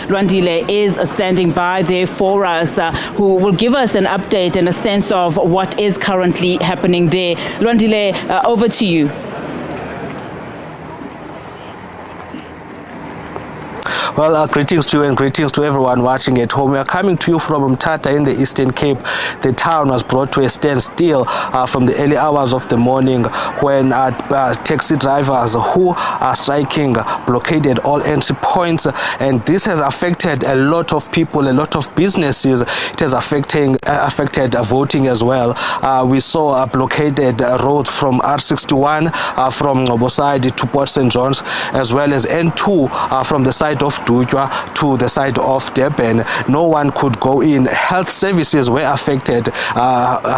Lwandile is standing by there for us, who will give us an update and a sense of what is currently happening there. Lwandile, over to you. Well, greetings to you and greetings to everyone watching at home. We are coming to you from Mthatha in the Eastern Cape. The town was brought to a standstill from the early hours of the morning when taxi drivers who are striking blockaded all entry points, and this has affected a lot of people, a lot of businesses. It has affected voting as well. We saw blockaded roads from R61 from Ngoboside to Port St. John's, as well as N2 from the side of Dujwa to the side of Durban. No one could go in. Health services were affected.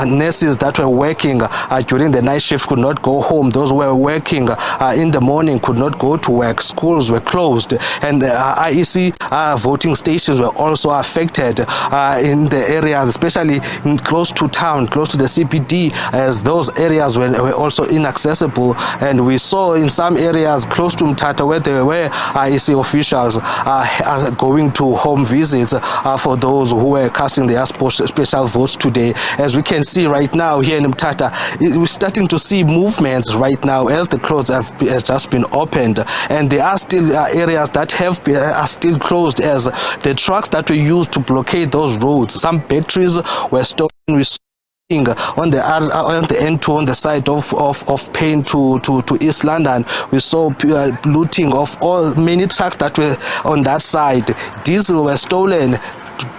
Nurses that were working during the night shift could not go home. Those who were working in the morning could not go to work. Schools were closed, and IEC voting stations were also affected in the areas, especially close to town, close to the CBD, as those areas were also inaccessible. And we saw in some areas close to Mthatha where there were IEC officials going to home visits for those who were casting their special votes today. As we can see right now here in Mthatha, we're starting to see movements right now as the clothes have just been opened, and there are still areas that are still closed, as the trucks that were used to blockade those roads, some batteries were stolen. We on the N2 on the side of Payne to East London, we saw looting of many trucks that were on that side. Diesel were stolen.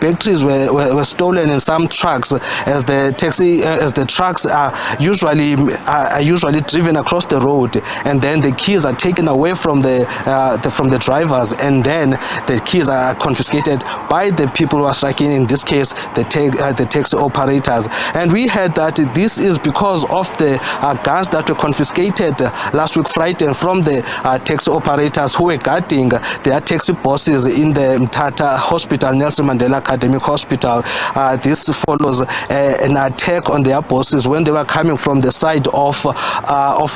Batteries were stolen in some trucks, as the trucks are usually driven across the road, and then the keys are taken away from the drivers, and then the keys are confiscated by the people who are striking, in this case the taxi operators. And we heard that this is because of the guns that were confiscated last week Friday from the taxi operators who were guarding their taxi bosses in the Mthatha Hospital, Nelson Mandela Academic Hospital. This follows an attack on their bosses when they were coming from the side of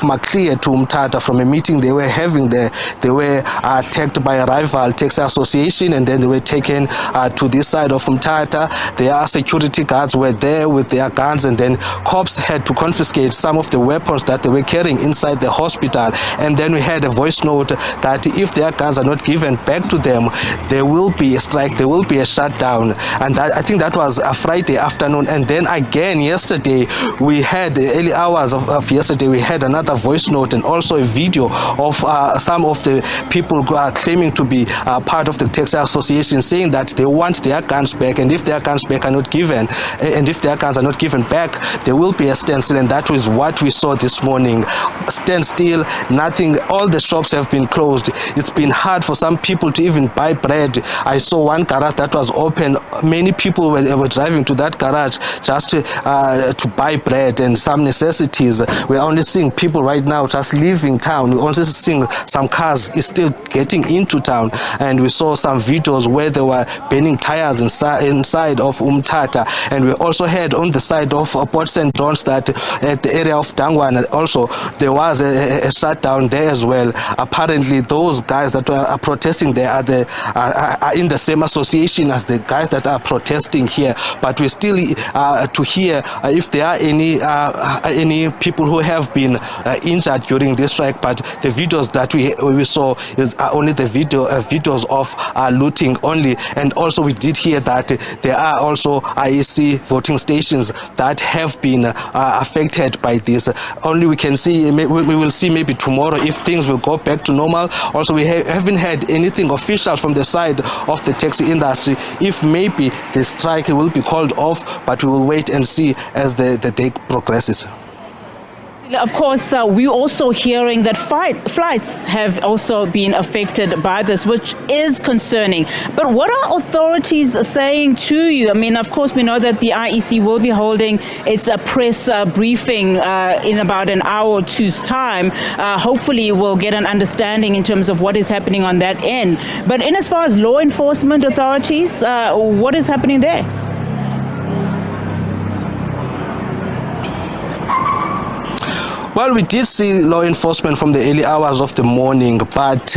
Maclear to Mthatha from a meeting they were having there. They were attacked by a rival taxi association, and then they were taken to this side of Mthatha. Their security guards were there with their guns, and then cops had to confiscate some of the weapons that they were carrying inside the hospital. And then we had a voice note that if their guns are not given back to them, there will be a strike, there will be a shutdown. And I think that was a Friday afternoon. And then again yesterday, we had the early hours of yesterday, we had another voice note and also a video of some of the people who are claiming to be part of the taxi association, saying that they want their guns back, and if their guns back are not given, and if their guns are not given back, there will be a standstill. And that was what we saw this morning. Standstill, nothing. All the shops have been closed. It's been hard for some people to even buy bread. I saw one garage that was open. Many people were driving to that garage just to buy bread and some necessities. We're only seeing people right now just leaving town. We're also seeing some cars is still getting into town, and we saw some videos where they were burning tires inside of Mthatha. And we also heard on the side of Port St. John's that at the area of Dangwana also there was a shutdown there as well. Apparently those guys that are protesting there are in the same association as the guys that are protesting here, but we still to hear if there are any people who have been injured during this strike. But the videos that we saw is only the videos of looting only. And also we did hear that there are also IEC voting stations that have been affected by this. Only we can see, we will see maybe tomorrow if things will go back to normal. Also we haven't heard anything official from the side of the taxi industry if maybe the strike will be called off, but we will wait and see as the day progresses. Of course, we're also hearing that flights have also been affected by this, which is concerning. But what are authorities saying to you? I mean, of course, we know that the IEC will be holding its press briefing in about an hour or two's time. Hopefully, we'll get an understanding in terms of what is happening on that end. But in as far as law enforcement authorities, what is happening there? Well, we did see law enforcement from the early hours of the morning, but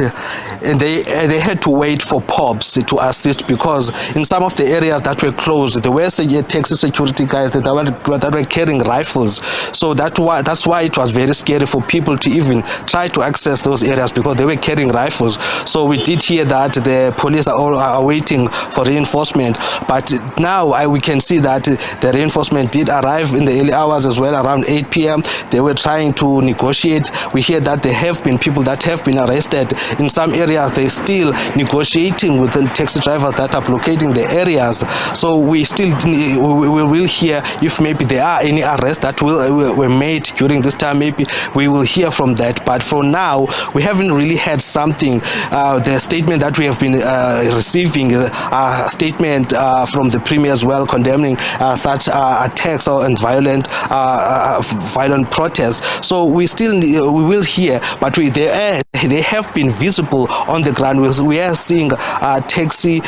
they had to wait for POBs to assist, because in some of the areas that were closed, there were taxi security guys that were carrying rifles. So that's why it was very scary for people to even try to access those areas, because they were carrying rifles. So we did hear that the police are waiting for reinforcement, but now we can see that the reinforcement did arrive in the early hours as well, around 8 p.m. They were trying to negotiate. We hear that there have been people that have been arrested. In some areas, they're still negotiating with the taxi drivers that are blockading the areas. So we will hear if maybe there are any arrests that were made during this time. Maybe we will hear from that. But for now, we haven't really had something. The statement that we have been receiving, a statement from the Premier as well, condemning such attacks and violent protests. So we will hear, but they have been visible on the ground. We are seeing taxi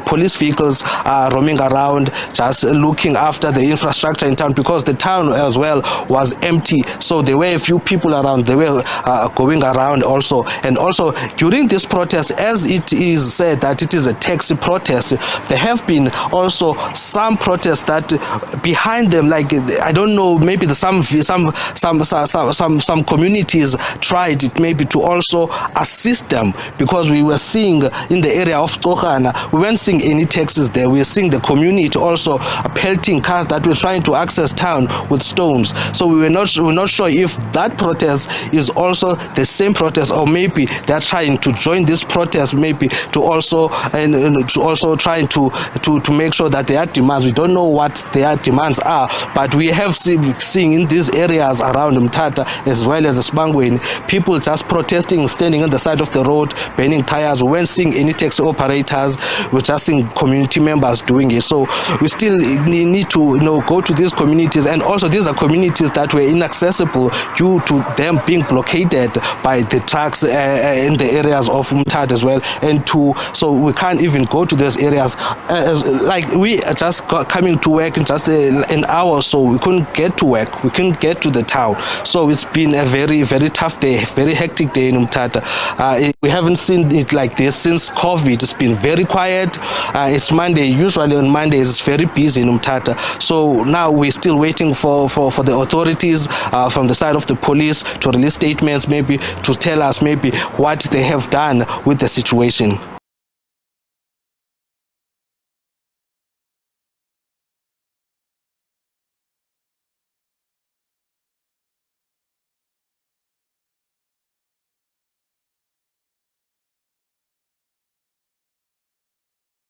police vehicles roaming around, just looking after the infrastructure in town, because the town as well was empty. So there were a few people around. They were going around also. And also during this protest, as it is said that it is a taxi protest, there have been also some protests that behind them, like I don't know, maybe some communities tried it maybe to also assist them, because we were seeing in the area of Tokana, we weren't seeing any taxis there. We were seeing the community also pelting cars that were trying to access town with stones. So we're not sure if that protest is also the same protest, or maybe they're trying to join this protest, maybe to also trying to make sure that their demands, we don't know what their demands are, but we have seen in these areas around Mthatha as well as Spangweni, people just protesting, standing on the side of the road, burning tires. We weren't seeing any taxi operators. We're just seeing community members doing it. So we still need to go to these communities, and also these are communities that were inaccessible due to them being blockaded by the trucks in the areas of Mthatha as well. So we can't even go to those areas. Like we are just coming to work in just an hour, so we couldn't get to work. We couldn't get to the town. So it's been a very, very tough day, very hectic day in Mthatha. We haven't seen it like this since COVID. It's been very quiet. It's Monday. Usually on Mondays it's very busy in Mthatha. So now we're still waiting for the authorities from the side of the police to release statements, maybe to tell us maybe what they have done with the situation.